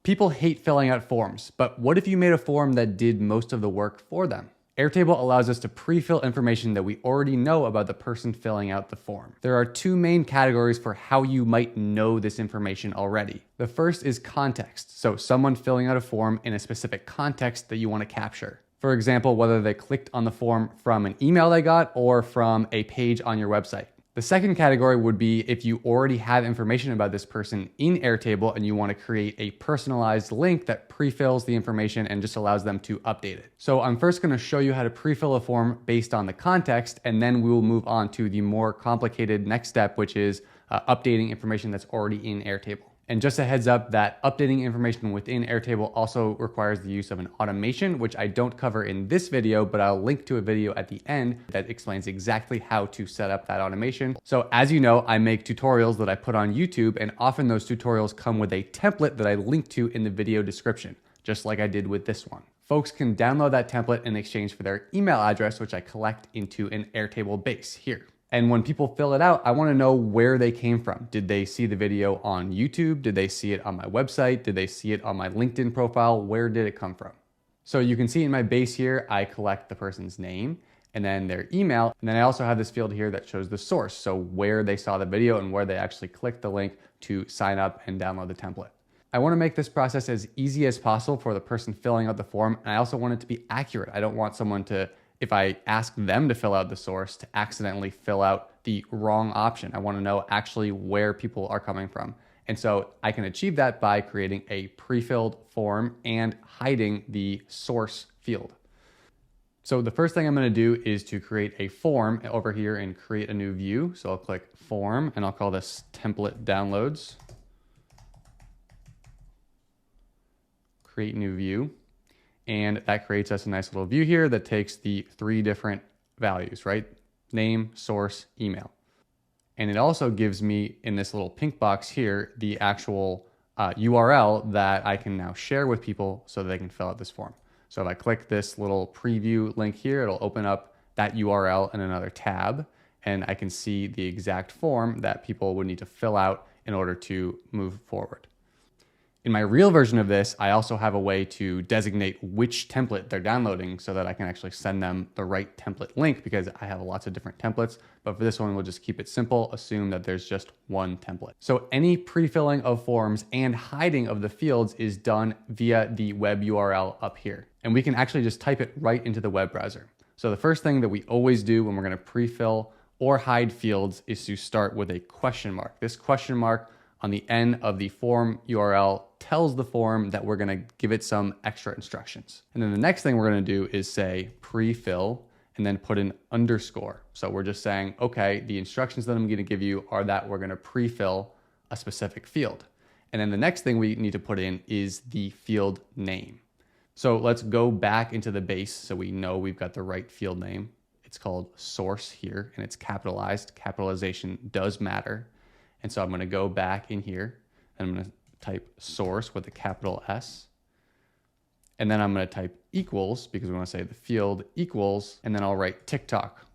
People hate filling out forms, but what if you made a form that did most of the work for them? Airtable allows us to pre-fill information that we already know about the person filling out the form. There are two main categories for how you might know this information already. The first is context, so someone filling out a form in a specific context that you want to capture. For example, whether they clicked on the form from an email they got or from a page on your website. The second category would be if you already have information about this person in Airtable and you want to create a personalized link that pre-fills the information and just allows them to update it. So I'm first going to show you how to pre-fill a form based on the context, and then we will move on to the more complicated next step, which is updating information that's already in Airtable. And just a heads up that updating information within Airtable also requires the use of an automation, which I don't cover in this video, but I'll link to a video at the end that explains exactly how to set up that automation. So as you know, I make tutorials that I put on YouTube, and often those tutorials come with a template that I link to in the video description, just like I did with this one. Folks can download that template in exchange for their email address, which I collect into an Airtable base here. And when people fill it out, I want to know where they came from. Did they see the video on YouTube? Did they see it on my website? Did they see it on my LinkedIn profile? Where did it come from? So you can see in my base here, I collect the person's name and then their email. And then I also have this field here that shows the source. So where they saw the video and where they actually clicked the link to sign up and download the template. I want to make this process as easy as possible for the person filling out the form. And I also want it to be accurate. I don't want someone to, if I ask them to fill out the source, to accidentally fill out the wrong option. I want to know actually where people are coming from. And so I can achieve that by creating a pre-filled form and hiding the source field. So the first thing I'm going to do is to create a form over here and create a new view. So I'll click form and I'll call this template downloads. Create new view. And that creates us a nice little view here that takes the three different values, right? Name, source, email. And it also gives me in this little pink box here, the actual URL that I can now share with people so that they can fill out this form. So if I click this little preview link here, it'll open up that URL in another tab, and I can see the exact form that people would need to fill out in order to move forward. In my real version of this, I also have a way to designate which template they're downloading so that I can actually send them the right template link, because I have lots of different templates. But for this one, we'll just keep it simple, assume that there's just one template. So any pre-filling of forms and hiding of the fields is done via the web URL up here. And we can actually just type it right into the web browser. So the first thing that we always do when we're going to pre-fill or hide fields is to start with a question mark. This question mark on the end of the form URL tells the form that we're going to give it some extra instructions. And then the next thing we're going to do is say prefill and then put an underscore. So we're just saying, okay, the instructions that I'm going to give you are that we're going to prefill a specific field. And then the next thing we need to put in is the field name. So let's go back into the base so we know we've got the right field name. It's called source here and it's capitalized. Capitalization does matter. And so I'm going to go back in here and I'm going to type source with a capital S. And then I'm going to type equals because we want to say the field equals, and then I'll write TikTok.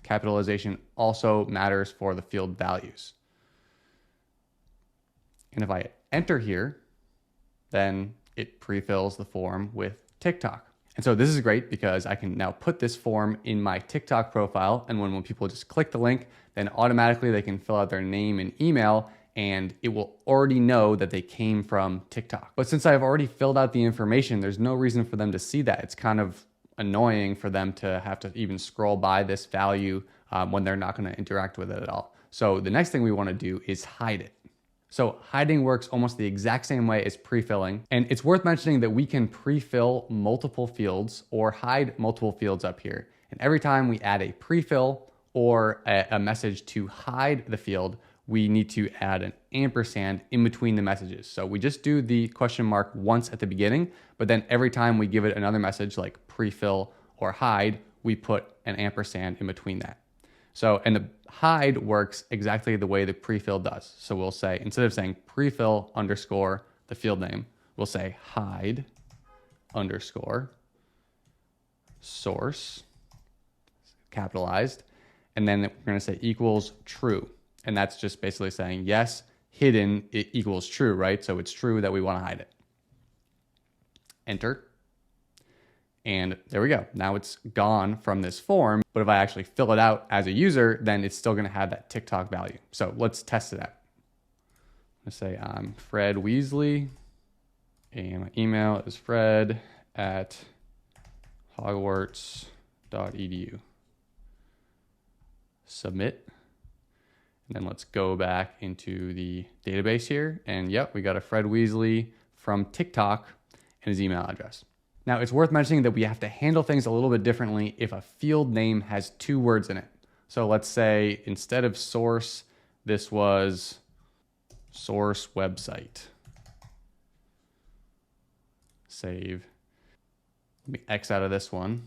Capitalization also matters for the field values. And if I enter here, then it pre-fills the form with TikTok. And so this is great because I can now put this form in my TikTok profile, and when people just click the link, then automatically they can fill out their name and email, and it will already know that they came from TikTok. But since I've already filled out the information, there's no reason for them to see that. It's kind of annoying for them to have to even scroll by this value when they're not going to interact with it at all. So the next thing we want to do is hide it. So hiding works almost the exact same way as pre-filling. And it's worth mentioning that we can pre-fill multiple fields or hide multiple fields up here. And every time we add a pre-fill or a message to hide the field, we need to add an ampersand in between the messages. So we just do the question mark once at the beginning, but then every time we give it another message like pre-fill or hide, we put an ampersand in between that. So, and the hide works exactly the way the prefill does. So we'll say, instead of saying prefill underscore the field name, we'll say hide underscore source, capitalized, and then we're going to say equals true. And that's just basically saying, yes, hidden equals true, right? So it's true that we want to hide it. enter. And there we go. Now it's gone from this form, but if I actually fill it out as a user, then it's still gonna have that TikTok value. So let's test it out. Let's say I'm Fred Weasley and my email is fred@hogwarts.edu. Submit. And then let's go back into the database here. And yep, we got a Fred Weasley from TikTok and his email address. Now it's worth mentioning that we have to handle things a little bit differently if a field name has 2 words in it. So let's say instead of source, this was source website. Save. Let me X out of this one.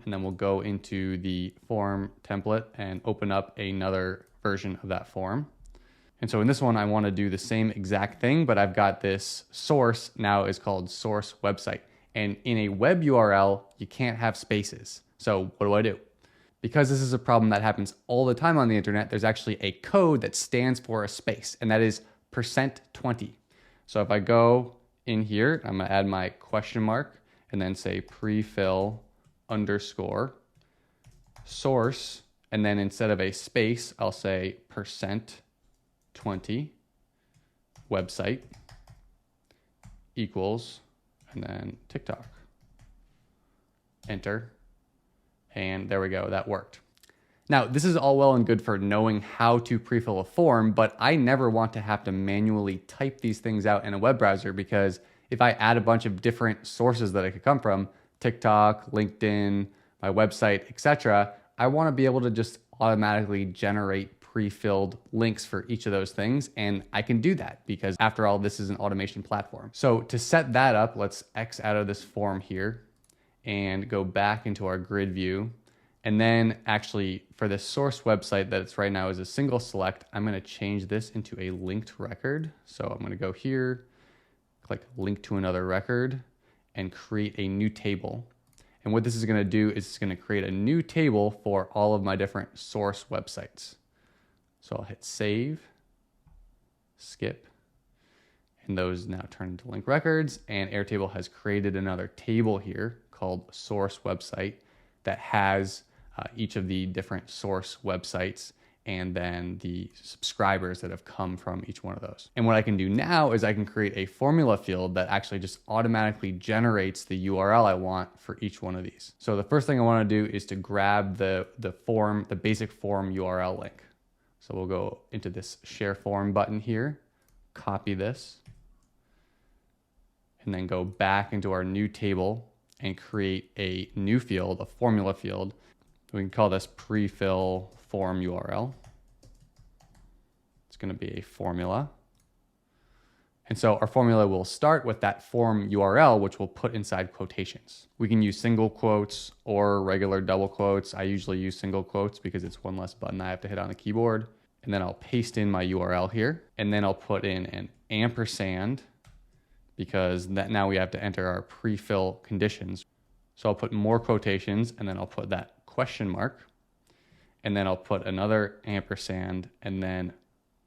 And then we'll go into the form template and open up another version of that form. And so in this one, I want to do the same exact thing, but I've got this source now is called source website. And in a web URL, you can't have spaces. So what do? Because this is a problem that happens all the time on the internet, there's actually a code that stands for a space, and that is %20. So if I go in here, I'm gonna add my question mark and then say prefill underscore source. And then instead of a space, I'll say %20 website equals, and then TikTok. Enter. And there we go, that worked. Now, this is all well and good for knowing how to prefill a form, but I never want to have to manually type these things out in a web browser, because if I add a bunch of different sources that it could come from, TikTok, LinkedIn, my website, etc., I want to be able to just automatically generate pre-filled links for each of those things. And I can do that because after all, this is an automation platform. So to set that up, let's X out of this form here and go back into our grid view. And then actually for the source website that it's right now is a single select, I'm going to change this into a linked record. So I'm going to go here, click link to another record and create a new table. And what this is going to do is it's going to create a new table for all of my different source websites. So I'll hit save, skip, and those now turn into link records. And Airtable has created another table here called source website that has each of the different source websites and then the subscribers that have come from each one of those. And what I can do now is I can create a formula field that actually just automatically generates the URL I want for each one of these. So the first thing I want to do is to grab the basic form URL link. So we'll go into this share form button here, copy this, and then go back into our new table and create a new field, a formula field. We can call this prefill form URL. It's going to be a formula. And so our formula will start with that form URL, which we'll put inside quotations. We can use single quotes or regular double quotes. I usually use single quotes because it's one less button I have to hit on the keyboard. And then I'll paste in my URL here. And then I'll put in an ampersand because now we have to enter our prefill conditions. So I'll put more quotations and then I'll put that question mark. And then I'll put another ampersand and then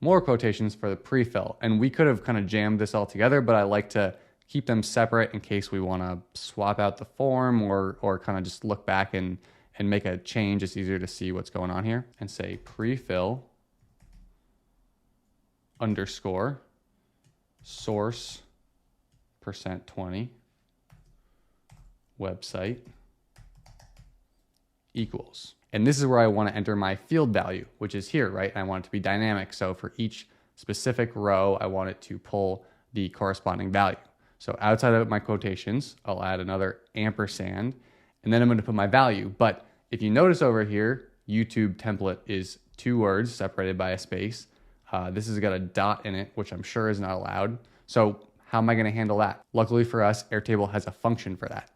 more quotations for the prefill. And we could have kind of jammed this all together, but I like to keep them separate in case we want to swap out the form or kind of just look back and make a change. It's easier to see what's going on here. And say prefill underscore source %20 website equals. And this is where I want to enter my field value, which is here, right? I want it to be dynamic. So for each specific row, I want it to pull the corresponding value. So outside of my quotations, I'll add another ampersand, and then I'm going to put my value. But if you notice over here, YouTube template is 2 words separated by a space. This has got a dot in it, which I'm sure is not allowed. So how am I going to handle that? Luckily for us, Airtable has a function for that.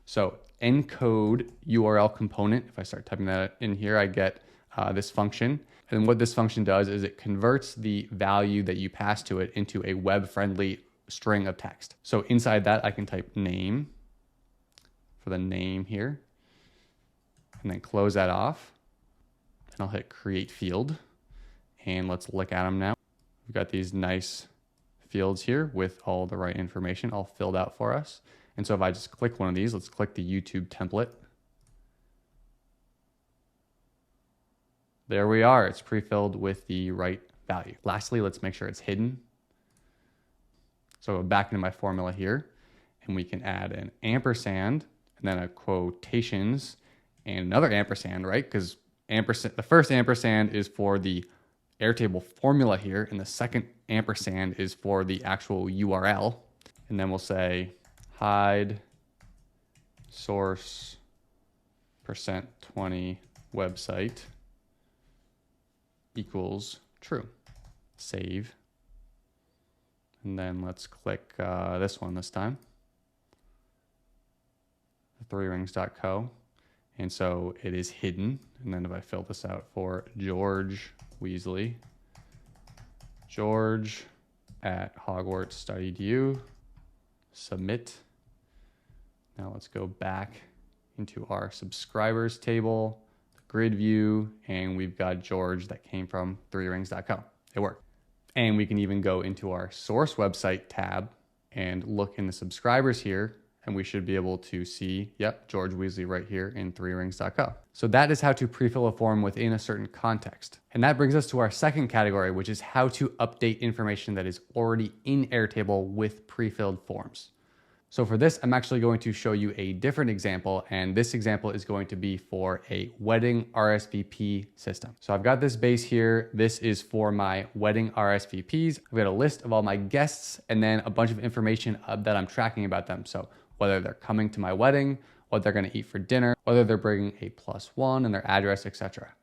So encode URL component, if I start typing that in here, I get this function. And what this function does is it converts the value that you pass to it into a web-friendly string of text. So inside that, I can type name for the name here, and then close that off. And I'll hit create field. And let's look at them now. We've got these nice fields here with all the right information all filled out for us. And so if I just click one of these, let's click the YouTube template. There we are. It's pre-filled with the right value. Lastly, let's make sure it's hidden. So go back into my formula here, and we can add an ampersand and then a quotations and another ampersand, right? Because the first ampersand is for the Airtable formula here, and the second ampersand is for the actual URL. And then we'll say hide source %20 website equals true. Save. And then let's click this one this time. 3rings.co. And so it is hidden. And then if I fill this out for George Weasley, George at Hogwarts.edu, submit. Now let's go back into our subscribers table, the grid view, and we've got George that came from 3rings.co. It worked. And we can even go into our source website tab and look in the subscribers here, and we should be able to see, yep, George Weasley right here in 3rings.co. So that is how to pre-fill a form within a certain context. And that brings us to our second category, which is how to update information that is already in Airtable with pre-filled forms. So for this, I'm actually going to show you a different example, and this example is going to be for a wedding RSVP system. So I've got this base here. This is for my wedding RSVPs. I've got a list of all my guests and then a bunch of information that I'm tracking about them. So whether they're coming to my wedding, what they're going to eat for dinner, whether they're bringing a +1 and their address, etc.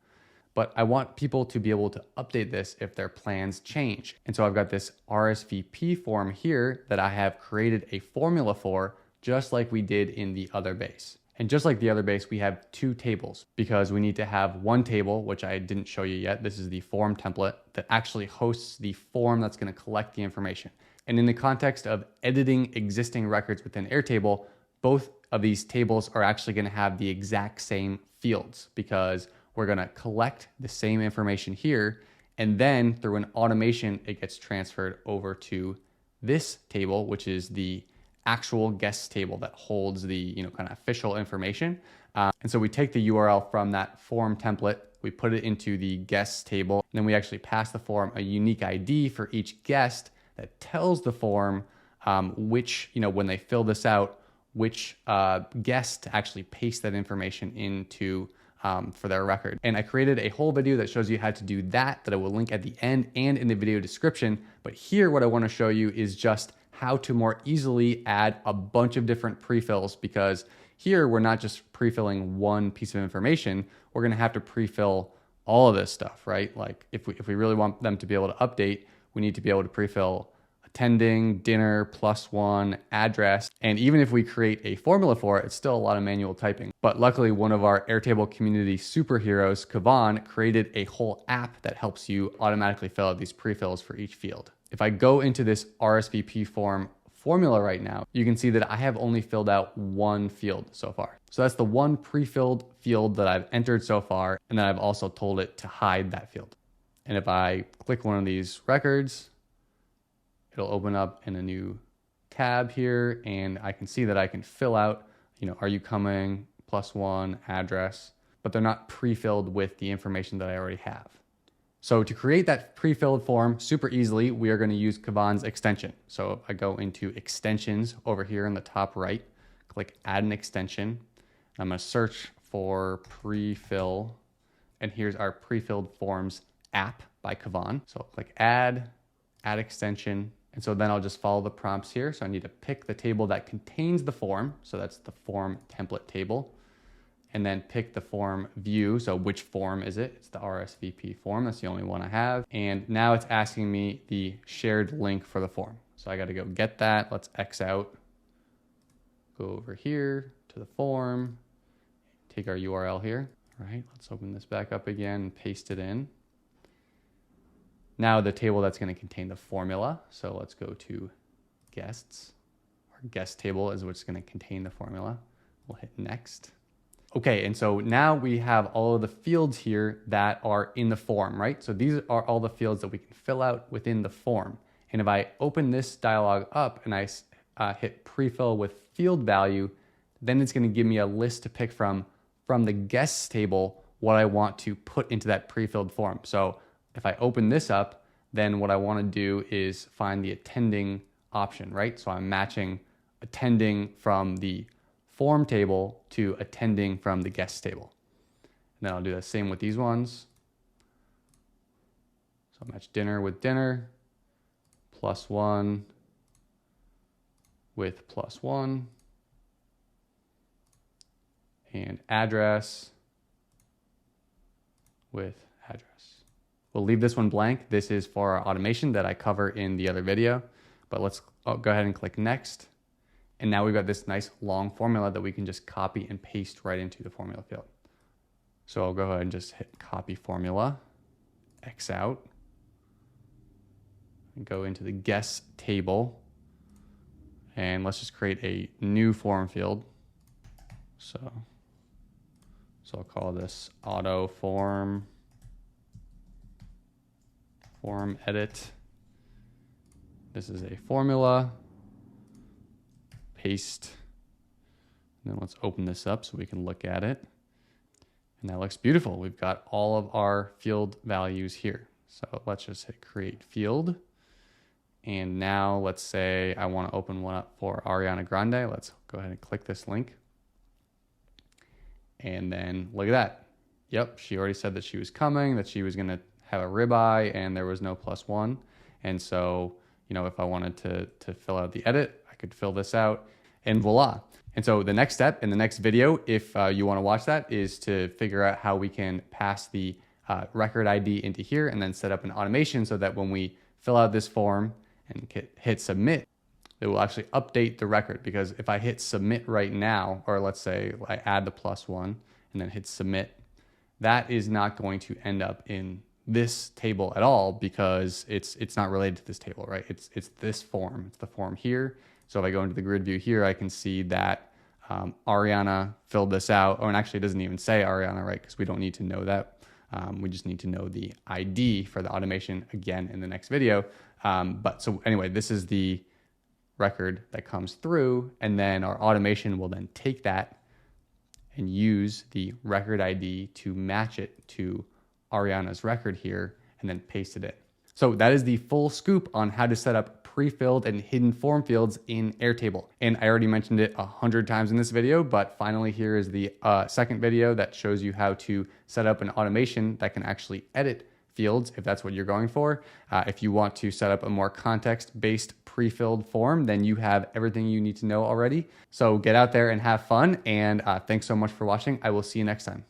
But I want people to be able to update this if their plans change. And so I've got this RSVP form here that I have created a formula for, just like we did in the other base. And just like the other base, we have two tables because we need to have one table, which I didn't show you yet. This is the form template that actually hosts the form that's going to collect the information. And in the context of editing existing records within Airtable, both of these tables are actually going to have the exact same fields because we're going to collect the same information here, and then through an automation, it gets transferred over to this table, which is the actual guest table that holds the kind of official information. And so we take the URL from that form template, we put it into the guests table, and then we actually pass the form a unique ID for each guest that tells the form which, when they fill this out, which guest to actually paste that information into for their record. And I created a whole video that shows you how to do that I will link at the end and in the video description. But here, what I want to show you is just how to more easily add a bunch of different prefills, because here we're not just prefilling one piece of information, we're going to have to prefill all of this stuff, right? Like if we really want them to be able to update, we need to be able to prefill attending, dinner, +1, address. And even if we create a formula for it, it's still a lot of manual typing. But luckily, one of our Airtable community superheroes, Kavan, created a whole app that helps you automatically fill out these prefills for each field. If I go into this RSVP form formula right now, you can see that I have only filled out one field so far. So that's the one pre-filled field that I've entered so far. And then I've also told it to hide that field. And if I click one of these records, it'll open up in a new tab here, and I can see that I can fill out, are you coming, +1, address, but they're not pre-filled with the information that I already have. So to create that pre-filled form super easily, we are going to use Kavan's extension. So if I go into extensions over here in the top right, click add an extension. I'm going to search for prefill, and here's our pre-filled forms app by Kavan. So click add extension. And so then I'll just follow the prompts here. So I need to pick the table that contains the form. So that's the form template table. And then pick the form view. So which form is it? It's the RSVP form. That's the only one I have. And now it's asking me the shared link for the form. So I got to go get that. Let's X out. Go over here to the form. Take our URL here. All right, let's open this back up again and paste it in. Now the table that's going to contain the formula. So let's go to guests. Our guest table is what's going to contain the formula. We'll hit next. Okay, and so now we have all of the fields here that are in the form, right? So these are all the fields that we can fill out within the form. And if I open this dialog up and I hit prefill with field value, then it's going to give me a list to pick from the guests table what I want to put into that pre-filled form. So if I open this up, then what I want to do is find the attending option, right? So I'm matching attending from the form table to attending from the guests table. And then I'll do the same with these ones. So I'll match dinner with dinner, +1 with +1, and address with address. We'll leave this one blank. This is for our automation that I cover in the other video, but let's go ahead and click next. And now we've got this nice long formula that we can just copy and paste right into the formula field. So I'll go ahead and just hit copy formula, X out, and go into the guests table. And let's just create a new form field. So I'll call this auto form edit. This is a formula, paste. And then let's open this up so we can look at it. And that looks beautiful. We've got all of our field values here. So let's just hit create field. And now let's say I want to open one up for Ariana Grande. Let's go ahead and click this link. And then look at that. Yep, she already said that she was coming, that she was going to have a ribeye, and there was no +1. And so, you know, if I wanted to fill out the edit, I could fill this out, and voila. And so the next step in the next video, if you want to watch that, is to figure out how we can pass the record ID into here and then set up an automation so that when we fill out this form and hit submit, it will actually update the record. Because if I hit submit right now, or let's say I add the +1 and then hit submit, that is not going to end up in this table at all because it's not related to this table, right? It's this form, it's the form here. So if I go into the grid view here, I can see that Ariana filled this out. Oh, and actually it doesn't even say Ariana, right? Because we don't need to know that. We just need to know the ID for the automation again in the next video. But so anyway, this is the record that comes through, and then our automation will then take that and use the record ID to match it to Ariana's record here and then paste it in. So that is the full scoop on how to set up pre-filled and hidden form fields in Airtable. And I already mentioned it 100 times in this video, but finally here is the second video that shows you how to set up an automation that can actually edit fields if that's what you're going for. If you want to set up a more context-based pre-filled form, then you have everything you need to know already. So get out there and have fun, and thanks so much for watching. I will see you next time.